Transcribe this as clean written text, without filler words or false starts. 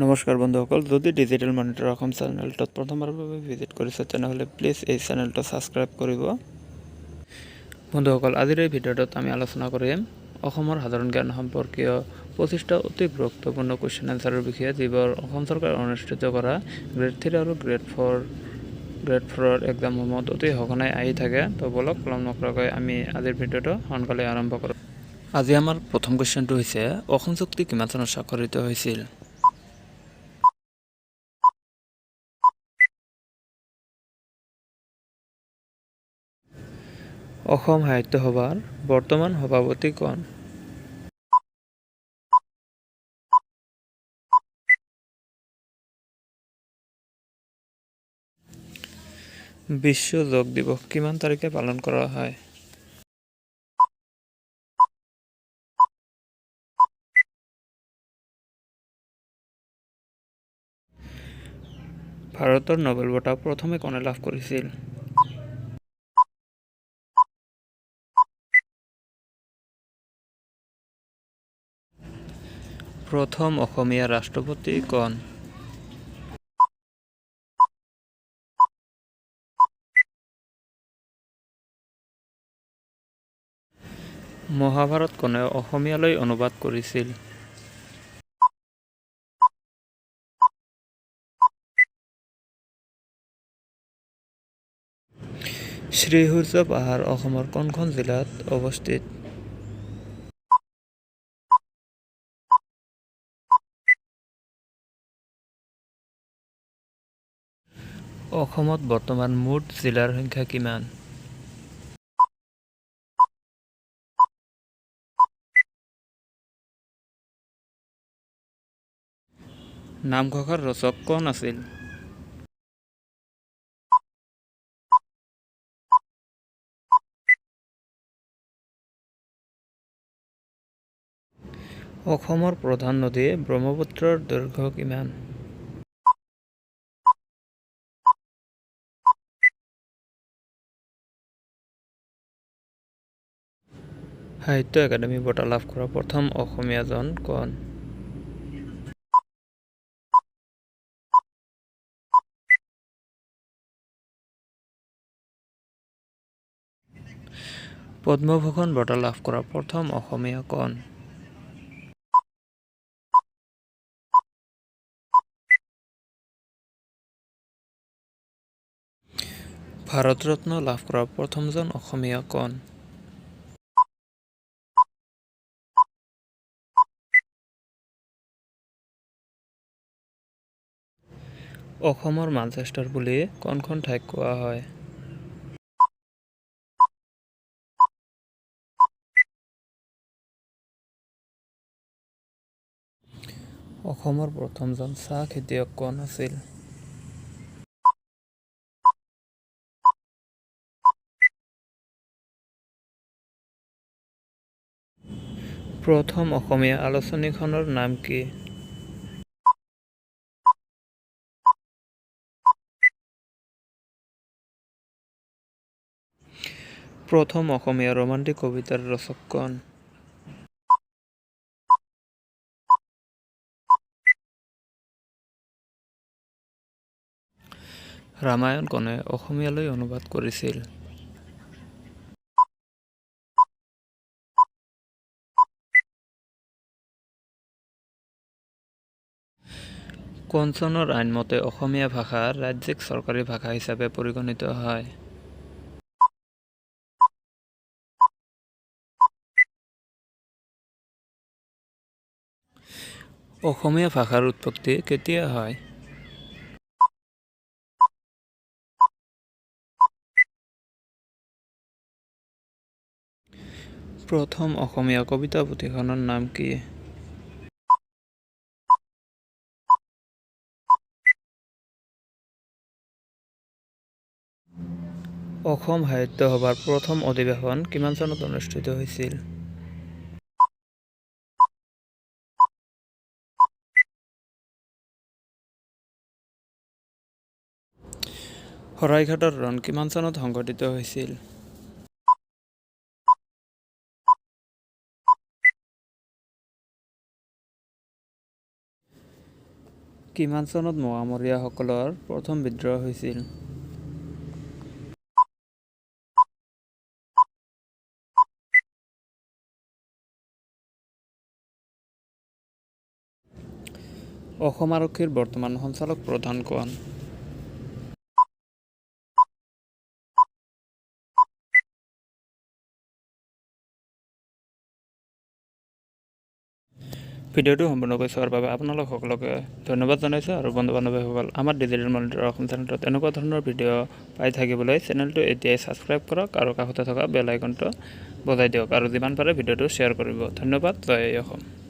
নমস্কাৰ বন্ধুসকল, যদি ডিজিটেল মনিটৰ অসম চেনেলটোত প্ৰথমবাৰৰ বাবে ভিজিট কৰিছে তেনেহ'লে প্লিজ এই চেনেলটো ছাবস্ক্ৰাইব কৰিব। বন্ধুসকল, আজিৰ এই ভিডিঅ'টোত আমি আলোচনা কৰিম অসমৰ সাধাৰণ জ্ঞান সম্পৰ্কীয় 25টা অতি গুৰুত্বপূৰ্ণ কুৱেশ্যন এনচাৰৰ বিষয়ে, যিবোৰ অসম চৰকাৰে অনুষ্ঠিত কৰা গ্ৰেড 3 আৰু গ্ৰেড 4 এক্সামসমূহত অতি সঘনাই আহি থাকে। তো বলক পলম নকৰাকৈ আমি আজিৰ ভিডিঅ'টো সোনকালে আৰম্ভ কৰোঁ। আজি আমাৰ প্ৰথম কুৱেশ্যনটো হৈছে, অসম চুক্তি কিমান চনত স্বাক্ষৰিত হৈছিল? অসম সাহিত্য সভাৰ বৰ্তমান সভাপতি কোন? বিশ্ব যোগ দিৱস কিমান তাৰিখে পালন কৰা হয়? ভাৰতৰ নোবেল বঁটা প্ৰথমে কোনে লাভ কৰিছিল? প্ৰথম অসমীয়া ৰাষ্ট্ৰপতি কোন? মহাভাৰত কোনে অসমীয়ালৈ অনুবাদ কৰিছিল? শ্ৰীসূৰ্য পাহাৰ অসমৰ কোনখন জিলাত অৱস্থিত? অসমত বৰ্তমান মুঠ জিলাৰ সংখ্যা কিমান? নামঘোষাৰ ৰচক কোন আছিল? অসমৰ প্ৰধান নদী ব্ৰহ্মপুত্ৰৰ দৈৰ্ঘ্য কিমান? সাহিত্য একাডেমী বঁটা লাভ কৰা প্ৰথম অসমীয়াজন কোন? পদ্মভূষণ বঁটা লাভ কৰা প্ৰথম অসমীয়া কোন? ভাৰত ৰত্ন লাভ কৰা প্ৰথমজন অসমীয়া কোন? অসমৰ মানচেষ্টাৰ বুলি কোনখন ঠাইক কোৱা হয়? অসমৰ প্ৰথমজন চাহ খেতিয়ক কোন আছিল? প্ৰথম অসমীয়া আলোচনীখনৰ নাম কি? প্ৰথম অসমীয়া ৰোমান্টিক কবিতাৰ ৰচক কোন? ৰামায়ণ কোনে অসমীয়ালৈ অনুবাদ কৰিছিল? কোন চনৰ আইন মতে অসমীয়া ভাষা ৰাজ্যিক চৰকাৰী ভাষা হিচাপে পৰিগণিত হয়? অসমীয়া ভাষাৰ উৎপত্তি কেতিয়া হয়? প্ৰথম অসমীয়া কবিতা পুথিখনৰ নাম কি? অসম সাহিত্য সভাৰ প্ৰথম অধিৱেশন কিমান চনত অনুষ্ঠিত হৈছিল? শৰাইঘাটৰ ৰণ কিমান চনত সংঘটিত হৈছিল? কিমান চনত মোৱামৰীয়াসকলৰ প্ৰথম বিদ্ৰোহ হৈছিল? অসম আৰক্ষীৰ বৰ্তমান সঞ্চালক প্ৰধান কোন? ভিডিঅ'টো সম্পূৰ্ণকৈ চোৱাৰ বাবে আপোনালোক সকলোকে ধন্যবাদ জনাইছোঁ আৰু বন্ধু বান্ধৱীসকল আমাৰ ডিজিটেল মনিটৰ অসম চেনেলটোত এনেকুৱা ধৰণৰ ভিডিঅ' পাই থাকিবলৈ চেনেলটো এতিয়াই ছাবস্ক্ৰাইব কৰক আৰু কাষতে থকা বেল আইকনটো বজাই দিয়ক আৰু যিমান পাৰে ভিডিঅ'টো শ্বেয়াৰ কৰিব। ধন্যবাদ। জয় অসম।